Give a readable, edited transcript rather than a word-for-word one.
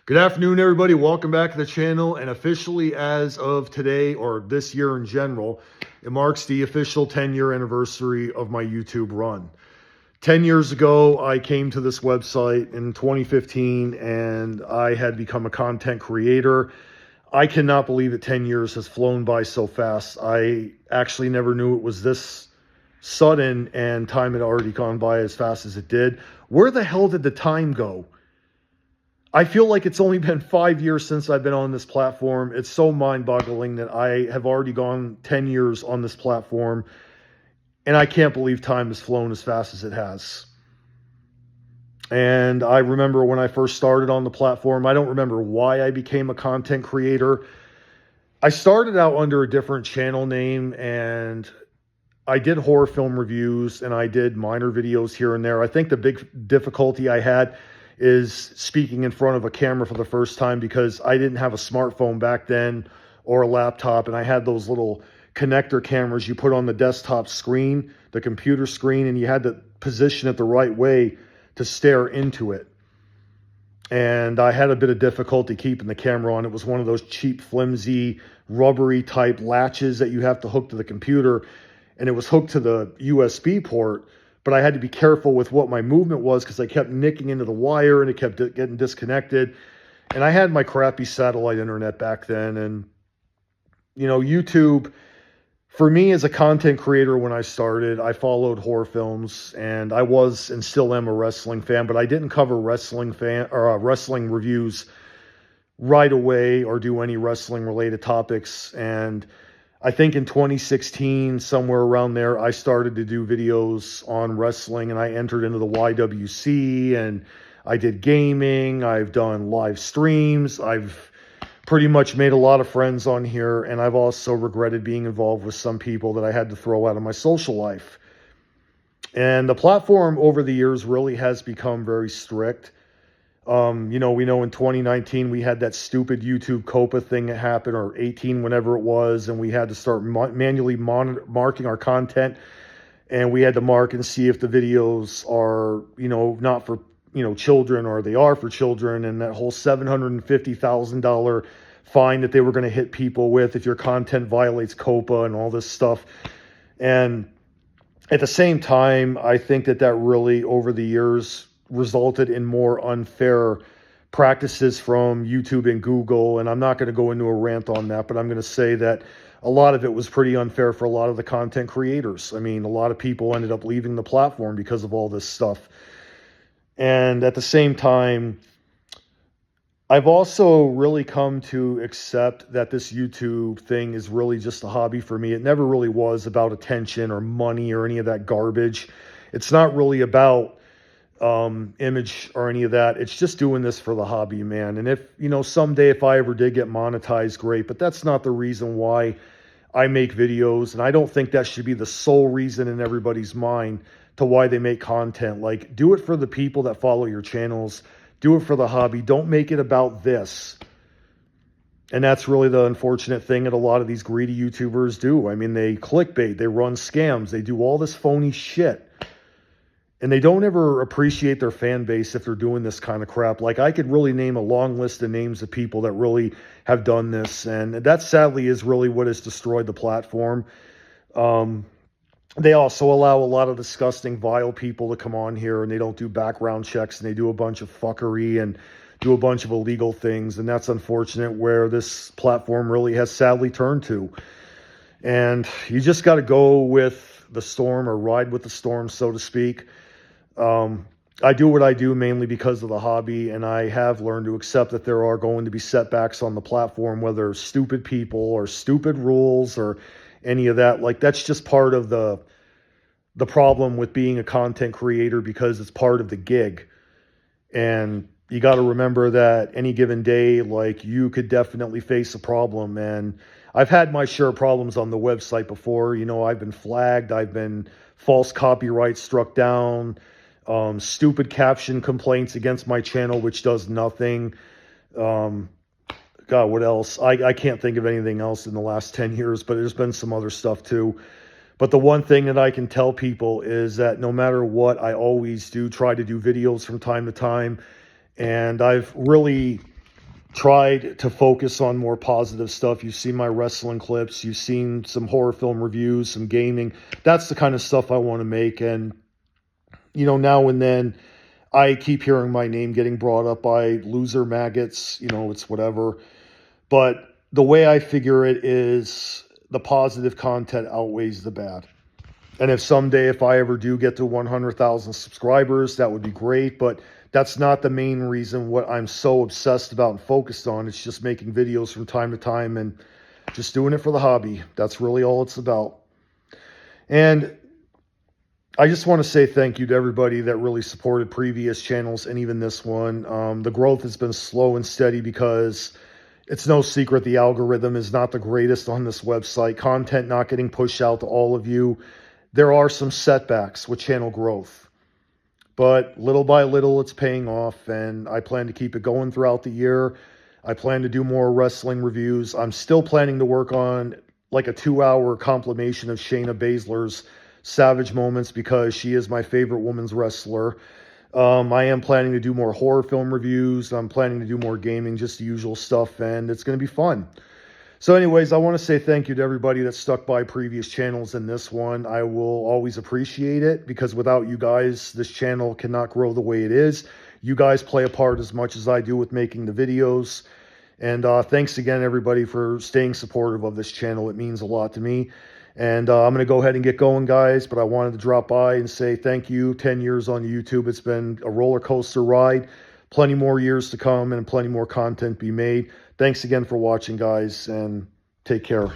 Good afternoon, everybody. Welcome back to the channel. And officially, as of today, or this year in general, it marks the official 10-year anniversary of my YouTube run. 10 years ago, I came to this website in 2015, and I had become a content creator. I cannot believe that 10 years has flown by so fast. I actually never knew it was this sudden, and time had already gone by as fast as it did. Where the hell did the time go? I feel like it's only been 5 years since I've been on this platform. It's so mind-boggling that I have already gone 10 years on this platform, and I can't believe time has flown as fast as it has. And I remember when I first started on the platform, I don't remember why I became a content creator. I started out under a different channel name, and I did horror film reviews, and I did minor videos here and there. I think the big difficulty I had is speaking in front of a camera for the first time, because I didn't have a smartphone back then or a laptop, and I had those little connector cameras you put on the desktop screen, the computer screen, and you had to position it the right way to stare into it. And I had a bit of difficulty keeping the camera on. It was one of those cheap, flimsy, rubbery type latches that you have to hook to the computer, and it was hooked to the USB port. But I had to be careful with what my movement was, because I kept nicking into the wire and it kept getting disconnected. And I had my crappy satellite internet back then. And, you know, YouTube, for me as a content creator, when I started, I followed horror films, and I was and still am a wrestling fan, but I didn't cover wrestling reviews right away or do any wrestling related topics. And I think in 2016, somewhere around there, I started to do videos on wrestling, and I entered into the YWC, and I did gaming. I've done live streams. I've pretty much made a lot of friends on here, and I've also regretted being involved with some people that I had to throw out of my social life. And the platform over the years really has become very strict. We know in 2019 we had that stupid YouTube COPA thing that happened, or 18, whenever it was, and we had to start manually marking our content, and we had to mark and see if the videos are, not for, children, or they are for children, and that whole $750,000 fine that they were going to hit people with if your content violates COPA and all this stuff. And at the same time, I think that really, over the years, resulted in more unfair practices from YouTube and Google. And I'm not going to go into a rant on that, but I'm going to say that a lot of it was pretty unfair for a lot of the content creators. I mean, a lot of people ended up leaving the platform because of all this stuff. And at the same time, I've also really come to accept that this YouTube thing is really just a hobby for me. It never really was about attention or money or any of that garbage. It's not really about image or any of that. It's just doing this for the hobby, man. And if, someday if I ever did get monetized, great, but that's not the reason why I make videos. And I don't think that should be the sole reason in everybody's mind to why they make content. Like, do it for the people that follow your channels. Do it for the hobby. Don't make it about this. And that's really the unfortunate thing that a lot of these greedy YouTubers do. I mean, they clickbait, they run scams, they do all this phony shit. And they don't ever appreciate their fan base if they're doing this kind of crap. Like, I could really name a long list of names of people that really have done this. And that sadly is really what has destroyed the platform. They also allow a lot of disgusting, vile people to come on here, and they don't do background checks, and they do a bunch of fuckery and do a bunch of illegal things. And that's unfortunate, where this platform really has sadly turned to. And you just got to go with the storm, or ride with the storm, so to speak. I do what I do mainly because of the hobby, and I have learned to accept that there are going to be setbacks on the platform, whether stupid people or stupid rules or any of that. Like, that's just part of the problem with being a content creator, because it's part of the gig. And you got to remember that any given day, like, you could definitely face a problem. And I've had my share of problems on the website before. I've been flagged. I've been false copyright struck down. Stupid caption complaints against my channel, which does nothing. God, what else? I can't think of anything else in the last 10 years, but there's been some other stuff too. But the one thing that I can tell people is that no matter what, I always do try to do videos from time to time. And I've really tried to focus on more positive stuff. You've seen my wrestling clips, you've seen some horror film reviews, some gaming. That's the kind of stuff I want to make. And, you know, now and then I keep hearing my name getting brought up by loser maggots, you know, it's whatever. But the way I figure it is the positive content outweighs the bad. And if someday, if I ever do get to 100,000 subscribers, that would be great. But that's not the main reason what I'm so obsessed about and focused on. It's just making videos from time to time and just doing it for the hobby. That's really all it's about. And I just want to say thank you to everybody that really supported previous channels and even this one. The growth has been slow and steady because it's no secret the algorithm is not the greatest on this website. Content not getting pushed out to all of you. There are some setbacks with channel growth, but little by little it's paying off, and I plan to keep it going throughout the year. I plan to do more wrestling reviews. I'm still planning to work on like a 2-hour compilation of Shayna Baszler's Savage Moments because she is my favorite women's wrestler. I am planning to do more horror film reviews. I'm planning to do more gaming, just the usual stuff, and it's going to be fun. So anyways, I want to say thank you to everybody that stuck by previous channels and this one. I will always appreciate it because without you guys, this channel cannot grow the way it is. You guys play a part as much as I do with making the videos. And thanks again, everybody, for staying supportive of this channel. It means a lot to me. And I'm going to go ahead and get going, guys. But I wanted to drop by and say thank you. 10 years on YouTube. It's been a roller coaster ride. Plenty more years to come and plenty more content be made. Thanks again for watching, guys, and take care.